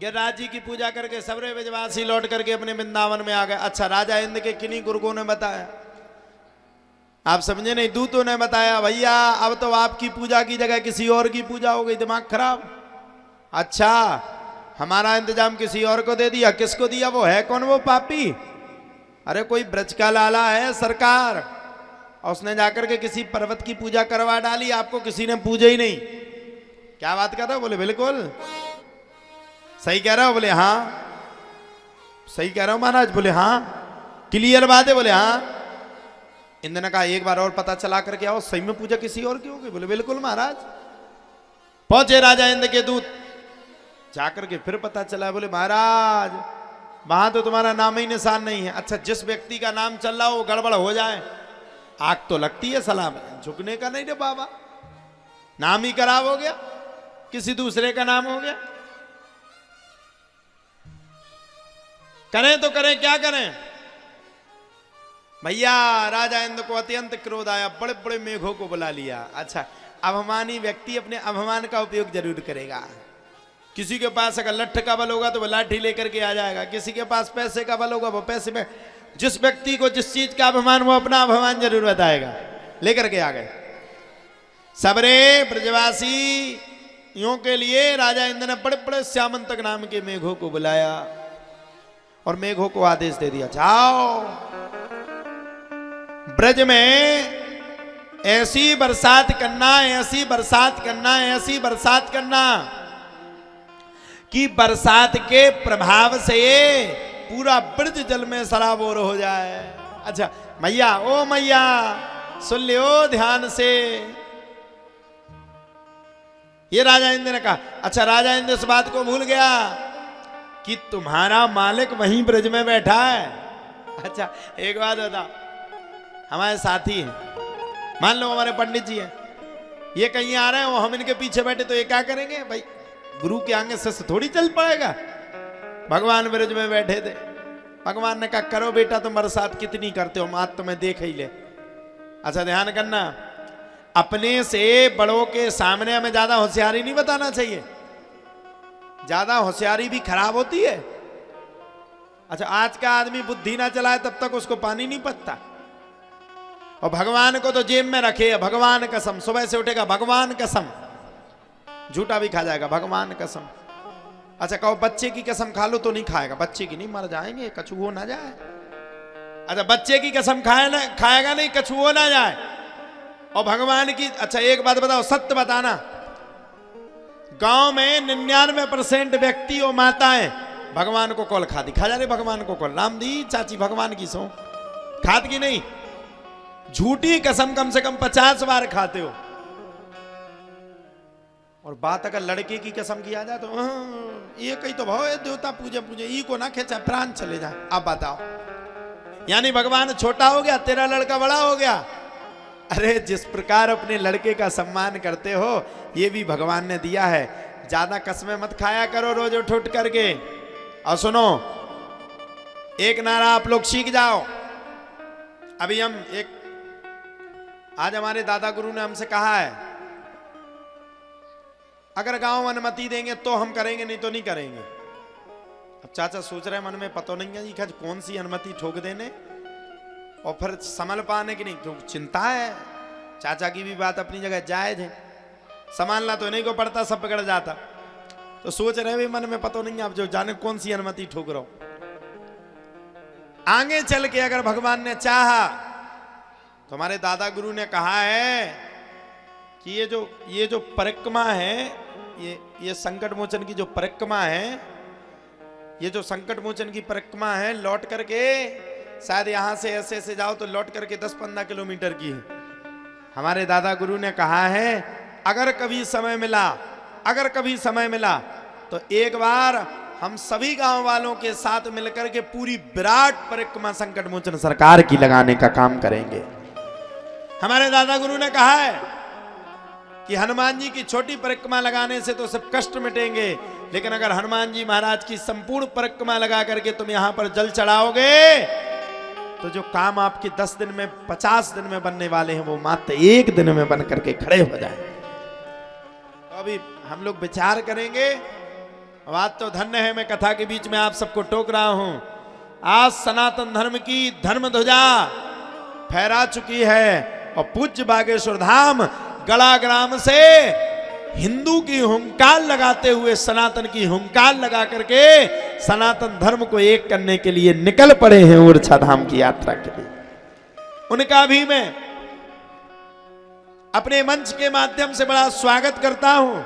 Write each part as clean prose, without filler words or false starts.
गिरिराज जी की पूजा करके सबरे ब्रजवासी लौट करके अपने वृंदावन में आ गए। अच्छा, राजा इंद्र के किन्हीं गुरुओं ने बताया, आप समझे नहीं, दूतों ने बताया भैया अब तो आपकी पूजा की जगह किसी और की पूजा हो गई, दिमाग खराब। अच्छा, हमारा इंतजाम किसी और को दे दिया। किसको दिया? वो है कौन वो पापी? अरे कोई ब्रज का लाला है सरकार, और उसने जाकर के किसी पर्वत की पूजा करवा डाली, आपको किसी ने पूजा ही नहीं। क्या बात कर रहे हो? बोले बिल्कुल सही कह रहे हो। बोले हाँ सही कह रहे हो महाराज। बोले हाँ क्लियर बात है। बोले हाँ। इंद्र ने कहा एक बार और पता चला करके आओ, सही में पूजा किसी और की होगी? बोले बिल्कुल महाराज। पहुंचे राजा इंद्र के दूत, जाकर के फिर पता चला। बोले महाराज वहां तो तुम्हारा नाम ही निशान नहीं है। अच्छा, जिस व्यक्ति का नाम चल रहा हो वो गड़बड़ हो जाए, आग तो लगती है सलाम, झुकने का नहीं रे बाबा। नाम ही खराब हो गया, किसी दूसरे का नाम हो गया। करें तो करें क्या करें भैया। राजा इंद्र को अत्यंत क्रोध आया, बड़े बड़े मेघों को बुला लिया। अच्छा, अभिमानी व्यक्ति अपने अभिमान का उपयोग जरूर करेगा। किसी के पास अगर लठ का बल होगा तो वो लाठी लेकर के आ जाएगा, किसी के पास पैसे का बल होगा वो पैसे में। जिस व्यक्ति को जिस चीज का अभिमान, वो अपना अभिमान जरूर बताएगा। लेकर के आ गए सबरे ब्रजवासी यों के लिए राजा इंद्र ने बड़े बड़े श्यामंतक नाम के मेघों को बुलाया और मेघों को आदेश दे दिया, जाओ ब्रज में ऐसी बरसात करना, ऐसी बरसात करना, ऐसी बरसात करना कि बरसात के प्रभाव से पूरा ब्रज जल में सराबोर हो जाए। अच्छा मैया, ओ मैया सुन लियो ध्यान से। ये राजा इंद्र ने कहा। अच्छा, राजा इंद्र इस बात को भूल गया कि तुम्हारा मालिक वहीं ब्रज में बैठा है। अच्छा एक बात बता, हमारे साथी हैं, मान लो हमारे पंडित जी हैं, ये कहीं आ रहे हैं, हम इनके पीछे बैठे तो ये क्या करेंगे भाई? गुरु के आगे से थोड़ी चल पाएगा। भगवान ब्रज में बैठे थे, भगवान ने कहा करो बेटा, तुम बरसात कितनी करते हो, मात तुम्हें देख ही ले। अच्छा ध्यान करना, अपने से बड़ों के सामने हमें ज्यादा होशियारी नहीं बताना चाहिए, ज्यादा होशियारी भी खराब होती है। अच्छा, आज का आदमी बुद्धि ना चलाए तब तक उसको पानी नहीं पचता, और भगवान को तो जेब में रखे, भगवान कसम, सुबह से उठेगा भगवान कसम, झूठा भी खा जाएगा भगवान कसम। अच्छा कहो बच्चे की कसम खा लो तो नहीं खाएगा, बच्चे की नहीं, मर जाएंगे, कछुओ ना जाए। अच्छा बच्चे की कसम खाएगा नहीं, कछुओ ना जाए, और भगवान की। अच्छा एक बात बताओ, सत्य बताना, गांव में 99% व्यक्ति और माताएं भगवान को कॉल खाती, खा जा रहे भगवान को कॉल, राम दी चाची भगवान की सो खात की नहीं, झूठी कसम कम से कम 50 बार खाते हो। और बात अगर लड़के की कसम की आ जाए तो ये कहीं तो भाव देवता पूजे ई को ना खेचा प्राण चले जाए। अब बताओ, यानी भगवान छोटा हो गया, तेरा लड़का बड़ा हो गया। अरे जिस प्रकार अपने लड़के का सम्मान करते हो, ये भी भगवान ने दिया है। ज्यादा कसमें मत खाया करो रोज उठ उठ करके। और सुनो, एक नारा आप लोग सीख जाओ। अभी हम आज हमारे दादा गुरु ने हमसे कहा है, अगर गांव अनुमति देंगे तो हम करेंगे, नहीं तो नहीं करेंगे। अब चाचा सोच रहे मन में, पता नहीं है जी कौन सी अनुमति ठोक देने और फिर संभल पाने की नहीं, क्योंकि चिंता है। चाचा की भी बात अपनी जगह जायज है, संभालना तो नहीं को पड़ता, सब बिगड़ जाता। तो सोच रहे भी मन में, पता नहीं आप जो जाने कौन सी अनुमति ठोक रहा हो। आगे चल के अगर भगवान ने चाहा तो हमारे दादा गुरु ने कहा है कि ये जो परिक्रमा है, ये संकट मोचन की जो परिक्रमा है, ये जो संकट मोचन की परिक्रमा है, लौट करके शायद यहां से ऐसे ऐसे जाओ तो लौट करके 10-15 किलोमीटर की है। हमारे दादा गुरु ने कहा है अगर कभी समय मिला तो एक बार हम सभी गांव वालों के साथ मिलकर के पूरी विराट परिक्रमा संकट मोचन सरकार की लगाने का काम करेंगे। हमारे दादा गुरु ने कहा है कि हनुमान जी की छोटी परिक्रमा लगाने से तो सब कष्ट मिटेंगे, लेकिन अगर हनुमान जी महाराज की संपूर्ण परिक्रमा लगा करके तुम यहां पर जल चढ़ाओगे तो जो काम आपके 10 दिन में 50 दिन में बनने वाले हैं वो मात्र 1 दिन में बन करके खड़े हो जाए। तो अभी हम लोग विचार करेंगे बात तो धन्य है, मैं कथा के बीच में आप सबको टोक रहा हूं। आज सनातन धर्म की धर्म ध्वजा फहरा चुकी है और पूज्य बागेश्वर धाम गड़ा ग्राम से हिंदू की हुंकार लगाते हुए सनातन की हुंकार लगा करके सनातन धर्म को एक करने के लिए निकल पड़े हैं ओरछा धाम की यात्रा के लिए। उनका भी मैं अपने मंच के माध्यम से बड़ा स्वागत करता हूं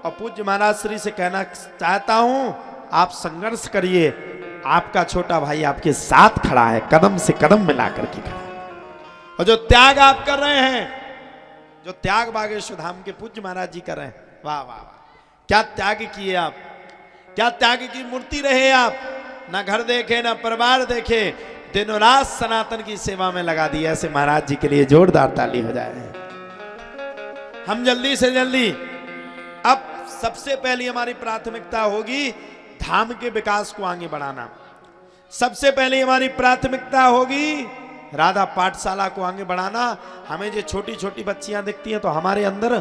और पूज्य महाराज श्री से कहना चाहता हूं, आप संघर्ष करिए, आपका छोटा भाई आपके साथ खड़ा है, कदम से कदम मिला करके खड़ा है। और जो त्याग आप कर रहे हैं, जो त्याग बागेश्वर धाम के पूज्य महाराज जी कर रहे हैं, वाह वाह वाह, क्या त्याग किए आप, क्या त्याग की मूर्ति रहे आप। ना घर देखे ना परिवार देखे, दिनों रात सनातन की सेवा में लगा दिया। ऐसे महाराज जी के लिए जोरदार ताली हो जाए। हम जल्दी से जल्दी, अब सबसे पहली हमारी प्राथमिकता होगी धाम के विकास को आगे बढ़ाना। सबसे पहले हमारी प्राथमिकता होगी राधा पाठशाला को आगे बढ़ाना। हमें जो छोटी छोटी बच्चियां दिखती हैं तो हमारे अंदर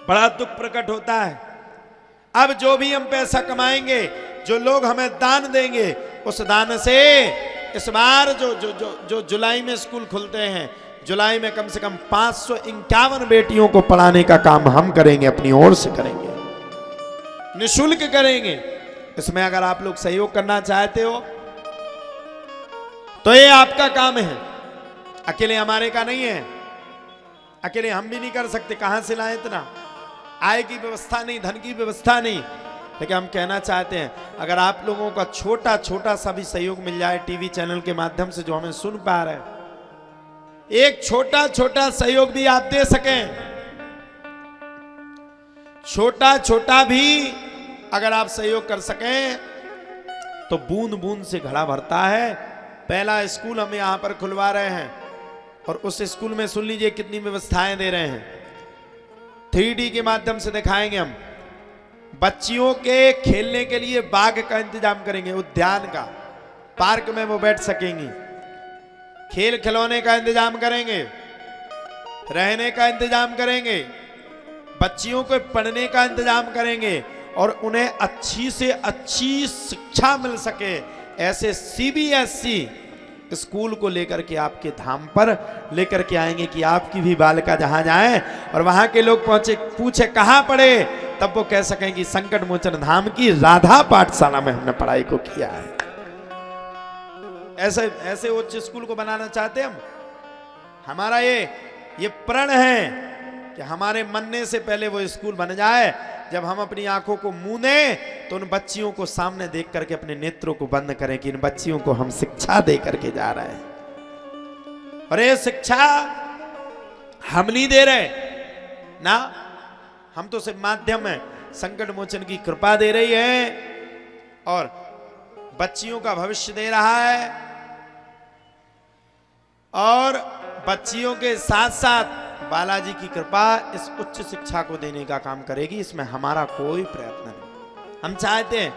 बड़ा दुख प्रकट होता है। अब जो भी हम पैसा कमाएंगे, जो लोग हमें दान देंगे, उस दान से इस बार जो जुलाई में स्कूल खुलते हैं, जुलाई में कम से कम 551 बेटियों को पढ़ाने का काम हम करेंगे, अपनी ओर से करेंगे, निःशुल्क करेंगे। इसमें अगर आप लोग सहयोग करना चाहते हो तो ये आपका काम है, अकेले हमारे का नहीं है। अकेले हम भी नहीं कर सकते, कहां से लाएं इतना, आय की व्यवस्था नहीं, धन की व्यवस्था नहीं। लेकिन हम कहना चाहते हैं अगर आप लोगों का छोटा छोटा सा भी सहयोग मिल जाए, टीवी चैनल के माध्यम से जो हमें सुन पा रहे हैं, एक छोटा छोटा सहयोग भी आप दे सकें, छोटा छोटा भी अगर आप सहयोग कर सकें तो बूंद बूंद से घड़ा भरता है। पहला स्कूल हम यहां पर खुलवा रहे हैं और उस स्कूल में सुन लीजिए कितनी व्यवस्थाएं दे रहे हैं। 3D के माध्यम से दिखाएंगे हम, बच्चियों के खेलने के लिए बाग का इंतजाम करेंगे, उद्यान का, पार्क में वो बैठ सकेंगी, खेल खिलौने का इंतजाम करेंगे, रहने का इंतजाम करेंगे, बच्चियों को पढ़ने का इंतजाम करेंगे और उन्हें अच्छी से अच्छी शिक्षा मिल सके। ऐसे CBSE स्कूल को लेकर के आपके धाम पर लेकर के आएंगे कि आपकी भी बालिका जहां जाए और वहां के लोग पूछे कहां पढ़े, तब वो कह सकें कि संकट मोचन धाम की राधा पाठशाला में हमने पढ़ाई को किया है। ऐसे उच्च स्कूल को बनाना चाहते हैं हम। हमारा ये प्रण है कि हमारे मरने से पहले वो स्कूल बन जाए। जब हम अपनी आंखों को मूंदे तो उन बच्चियों को सामने देख करके अपने नेत्रों को बंद करें कि इन बच्चियों को हम शिक्षा दे करके जा रहे हैं। और ये शिक्षा हम नहीं दे रहे ना, हम तो सिर्फ माध्यम है, संकट मोचन की कृपा दे रही है और बच्चियों का भविष्य दे रहा है और बच्चियों के साथ साथ बालाजी की कृपा इस उच्च शिक्षा को देने का काम करेगी। इसमें हमारा कोई प्रयत्न नहीं। हम चाहते हैं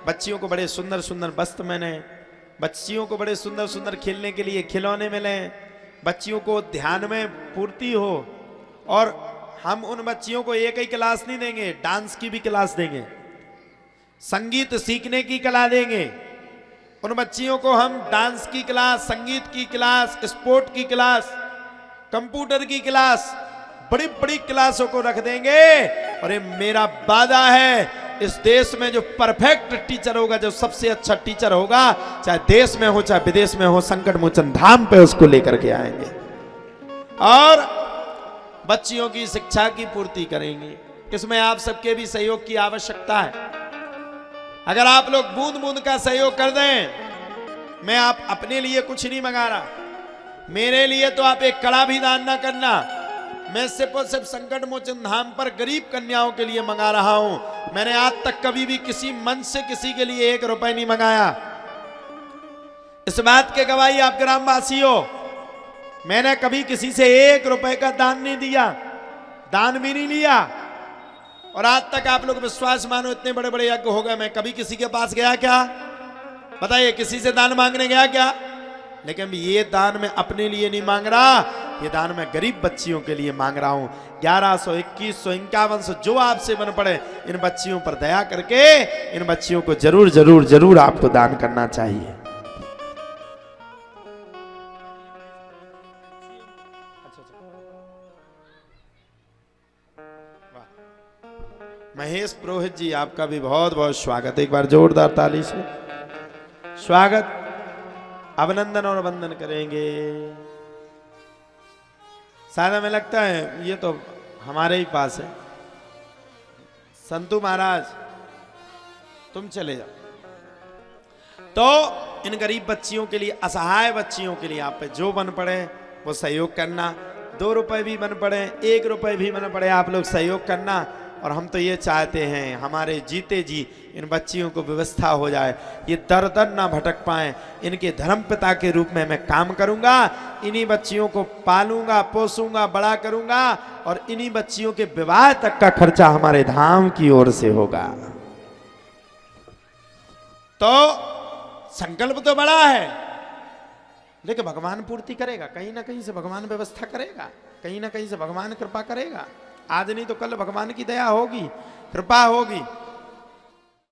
बच्चियों को बड़े सुंदर सुंदर वस्त्र मिले, बच्चियों को बड़े सुंदर सुंदर खेलने के लिए खिलौने मिले, बच्चियों को ध्यान में पूर्ति हो। और हम उन बच्चियों को एक ही क्लास नहीं देंगे, डांस की भी क्लास देंगे, संगीत सीखने की कला देंगे। उन बच्चियों को हम डांस की क्लास, संगीत की क्लास, स्पोर्ट की क्लास, कंप्यूटर की क्लास, बड़ी बड़ी क्लासों को रख देंगे। और ये मेरा वादा है, इस देश में जो परफेक्ट टीचर होगा, जो सबसे अच्छा टीचर होगा, चाहे देश में हो चाहे विदेश में हो, संकट मोचन धाम पे उसको लेकर के आएंगे और बच्चियों की शिक्षा की पूर्ति करेंगे। इसमें आप सबके भी सहयोग की आवश्यकता है। अगर आप लोग बूंद बूंद का सहयोग कर दें, मैं आप अपने लिए कुछ नहीं मंगा रहा, मेरे लिए तो आप एक कड़ा भी दान ना करना, मैं सिर्फ और सिर्फ संकट मोचन धाम पर गरीब कन्याओं के लिए मंगा रहा हूं। मैंने आज तक कभी भी किसी मंच से किसी के लिए 1 रुपए नहीं मंगाया। इस बात के गवाही आप ग्रामवासी हो, मैंने कभी किसी से 1 रुपए का दान नहीं दिया, दान भी नहीं लिया। और आज तक आप लोग विश्वास मानो, इतने बड़े बड़े यज्ञ हो गए, मैं कभी किसी के पास गया क्या? बताइए, किसी से दान मांगने गया क्या? लेकिन ये दान मैं अपने लिए नहीं मांग रहा, ये दान मैं गरीब बच्चियों के लिए मांग रहा हूं। 1100, 2100, 5100 जो आपसे बन पड़े, इन बच्चियों पर दया करके इन बच्चियों को जरूर जरूर जरूर आपको दान करना चाहिए। महेश पुरोहित जी, आपका भी बहुत बहुत स्वागत। एक बार जोरदार ताली से स्वागत, अभिनंदन और वंदन करेंगे। शायद हमें लगता है ये तो हमारे ही पास है। संतू महाराज तुम चले जाओ। तो इन गरीब बच्चियों के लिए, असहाय बच्चियों के लिए आप पे जो बन पड़े वो सहयोग करना। 2 रुपए भी बन पड़े, 1 रुपए भी बन पड़े, आप लोग सहयोग करना। और हम तो ये चाहते हैं हमारे जीते जी इन बच्चियों को व्यवस्था हो जाए, ये दर दर ना भटक पाएं। इनके धर्म पिता के रूप में मैं काम करूंगा, इन्हीं बच्चियों को पालूंगा, पोसूंगा, बड़ा करूंगा और इन्हीं बच्चियों के विवाह तक का खर्चा हमारे धाम की ओर से होगा। तो संकल्प तो बड़ा है, लेकिन भगवान पूर्ति करेगा। कहीं ना कहीं से भगवान व्यवस्था करेगा, कहीं ना कहीं से भगवान कृपा करेगा। आज नहीं तो कल भगवान की दया होगी, कृपा होगी।